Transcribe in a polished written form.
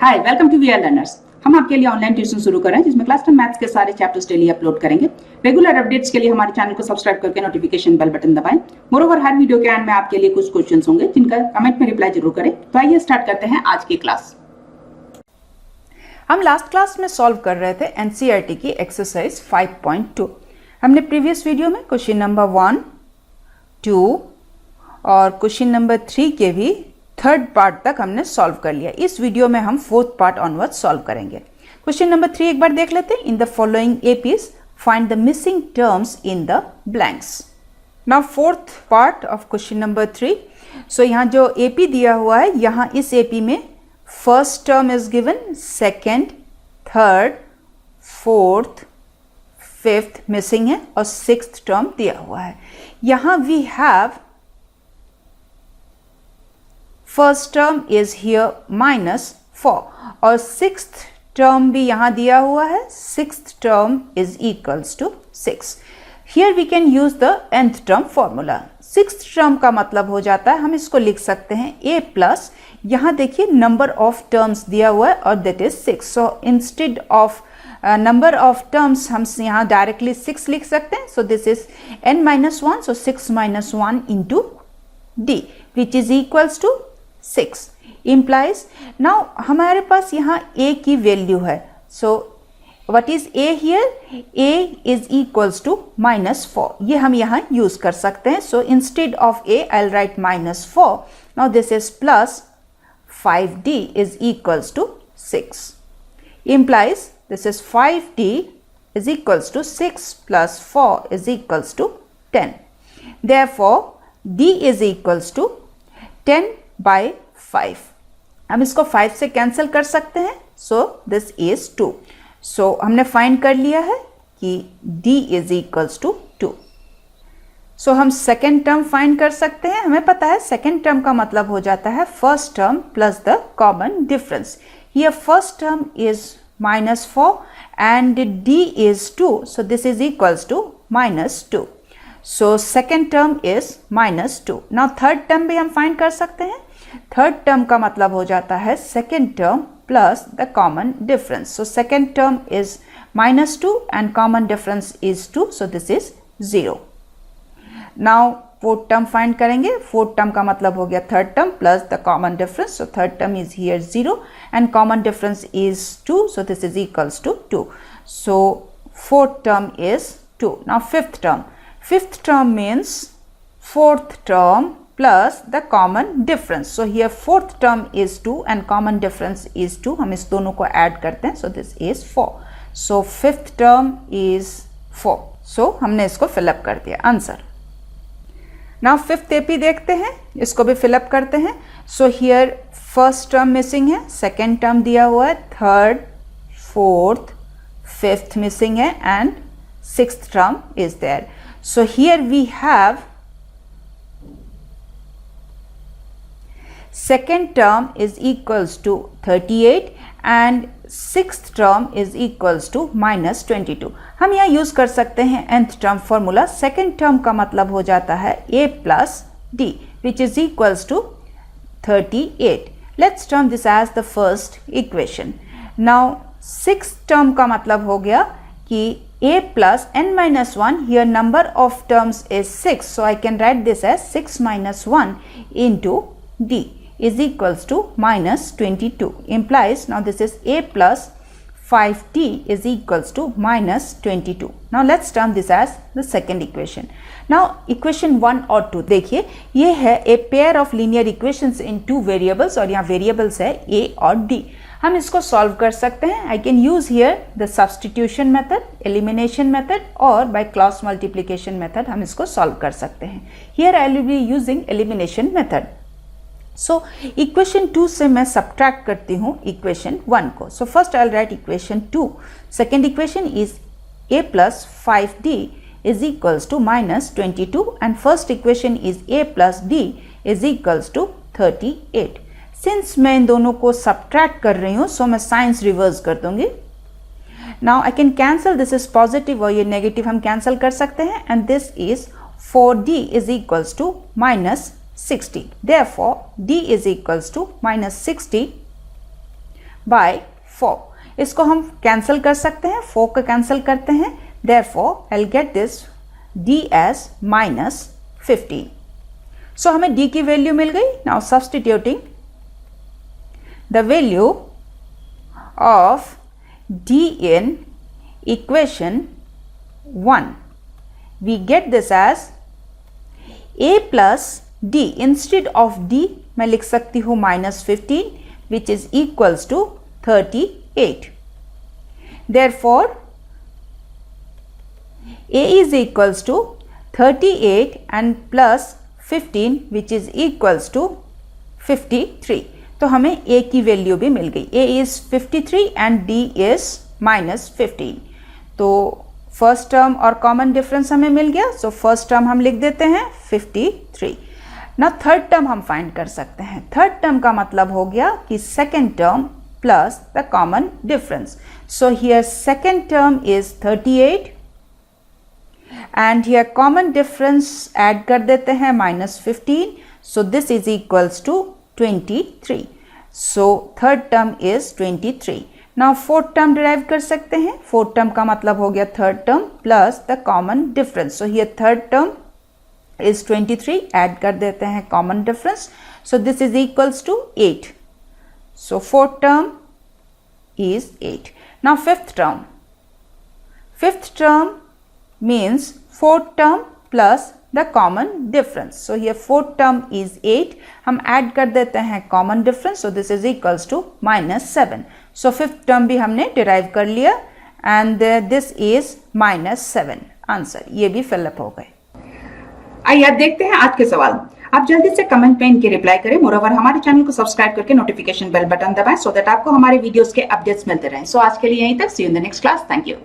Hi, welcome to VRLearners। हम आपके लिए ऑनलाइन ट्यूशन शुरू कर रहे हैं जिसमें क्लास 10 मैथ्स के सारे चैप्टर्स डेली अपलोड करेंगे। रेगुलर अपडेट्स के लिए हमारे चैनल को सब्सक्राइब करके नोटिफिकेशन बेल बटन दबाएं। मोरोवर हर वीडियो के एंड में आपके लिए कुछ क्वेश्चंस होंगे जिनका कमेंट में रिप्लाई जरूर करें। तो आइए स्टार्ट करते हैं आज की क्लास। हम लास्ट क्लास में सॉल्व कर रहे थे NCERT की एक्सरसाइज 5.2। हमने प्रीवियस वीडियो में क्वेश्चन नंबर 1, 2 और क्वेश्चन नंबर 3 के भी थर्ड पार्ट तक हमने सॉल्व कर लिया। इस वीडियो में हम फोर्थ पार्ट ऑनवर्ड सॉल्व करेंगे। क्वेश्चन नंबर 3 एक बार देख लेते हैं। In the following APs find the missing terms in the blanks. Now fourth part of question number 3। सो यहाँ जो AP दिया हुआ है, यहाँ इस AP में first term is given, second, third, fourth, fifth missing है और सिक्स्थ टर्म दिया हुआ है। यहाँ we have first term is here -4 और सिक्स्थ टर्म भी यहाँ दिया हुआ है। Sixth term is equals to 6। Here we can use the nth term formula. Sixth term का मतलब हो जाता है, हम इसको लिख सकते हैं a प्लस, यहाँ देखिए नंबर ऑफ टर्म्स दिया हुआ है और that is 6। So instead of number of terms हम यहाँ डायरेक्टली 6 लिख सकते हैं। सो दिस इज n-1, सो 6 - 1 into d which is equals to 6 implies now हमारे पास यहाँ a की वैल्यू है। सो what is a here? a is equals to -4। ये हम यहाँ यूज कर सकते हैं। सो instead of a I'll write -4। now this is plus 5d is equals to 6 implies this is 5d is equals to 6 plus 4 is equals to 10। therefore d is equals to 10/5। हम इसको 5 से cancel कर सकते हैं। So this is 2। सो हमने find कर लिया है कि d इज इक्वल्स टू 2। सो हम सेकेंड टर्म फाइंड कर सकते हैं। हमें पता है सेकेंड टर्म का मतलब हो जाता है first term plus the common difference. Here first term is -4 and d is 2। So this is equals to -2। So second term is -2। Now third term भी हम फाइंड कर सकते हैं। थर्ड टर्म का मतलब हो जाता है second term plus the common difference. So second term is -2 and common difference is 2। So this is 0। Now fourth term find करेंगे। फोर्थ टर्म का मतलब हो गया third term plus the common difference. So third term is here 0 and common difference is 2। So this is equals to 2। So fourth term is 2। Now fifth term. Fifth term means fourth term plus the common difference. So here fourth term is 2 and common difference is 2. हम इस दोनों को add करते हैं. So this is 4. So fifth term is 4. So हमने इसको fill up कर दिया आंसर। Now fifth AP देखते हैं, इसको भी fill up करते हैं। So here first term missing है, second term दिया हुआ है, third, fourth, fifth missing है and sixth term is there. So here we have second term is equals to 38 and sixth term is equals to -22। हम यहाँ use कर सकते हैं nth term formula. second term का मतलब हो जाता है a plus d which is equals to 38। Let's term this as the first equation। Now sixth term का मतलब हो गया कि a plus n-1, here number of terms is 6, so I can write this as 6 - 1 into d is equals to -22 implies now this is a plus 5d is equals to -22। now let's term this as the second equation। now equation 1 और 2 देखिए, ये है a pair of linear equations in two variables और यहाँ variables है a और d। हम इसको सॉल्व कर सकते हैं। I can use here the substitution method, elimination method और बाय क्रॉस मल्टीप्लिकेशन मेथड हम इसको सॉल्व कर सकते हैं। Here I will be using elimination method. So equation 2 से मैं सब्ट्रैक्ट करती हूँ इक्वेशन 1 को। So first I will write equation 2। Second equation is a plus 5d is equals to -22 and first equation is a plus d is equals to 38। Since मैं इन दोनों को subtract कर रही हूँ, सो मैं साइंस रिवर्स कर दूंगी। Now I can cancel, this is positive और ये नेगेटिव हम कैंसिल कर सकते हैं and this is 4d is equals to -60। Therefore, d is equals to -60 by 4। इसको हम कैंसिल कर सकते हैं, 4 को कैंसिल करते हैं, therefore I'll get this d as -15। सो हमें d की वैल्यू मिल गई। Now substituting the value of d in equation 1, we get this as a plus d। Instead of d मैं लिख सकती हूँ -15 which is equals to 38। Therefore a is equals to 38 and plus 15 which is equals to 53। तो हमें a की value भी मिल गई। a is 53 and d is -15। तो फर्स्ट टर्म और कॉमन डिफरेंस हमें मिल गया। सो फर्स्ट टर्म हम लिख देते हैं 53। ना थर्ड टर्म हम फाइंड कर सकते हैं। थर्ड टर्म का मतलब हो गया कि second term plus the common difference. So here second term is 38 and here common difference add कर देते हैं -15। So this is equals to 23। So third term is 23। Now fourth term derive कर सकते हैं। फोर्थ टर्म का मतलब हो गया third term plus the common difference. So here third term is 23, add कर देते हैं common difference. So this is equals to 8। So fourth term is 8। Now fifth term, fifth term means fourth term plus the common difference. So here fourth term is 8, हम add कर देते हैं common difference. So this is equals to -7। So fifth term भी हमने derive कर लिया and this is -7 answer. ये भी फिलअप हो गए। आइए अब देखते हैं आज के सवाल। आप जल्दी से कमेंट में इनके रिप्लाई करें। मोरओवर हमारे चैनल को सब्सक्राइब करके नोटिफिकेशन बेल बटन दबाएं सो दैट आपको हमारे वीडियोस के अपडेट्स मिलते रहें। सो आज के लिए यहीं तक। See you in the next class. Thank you.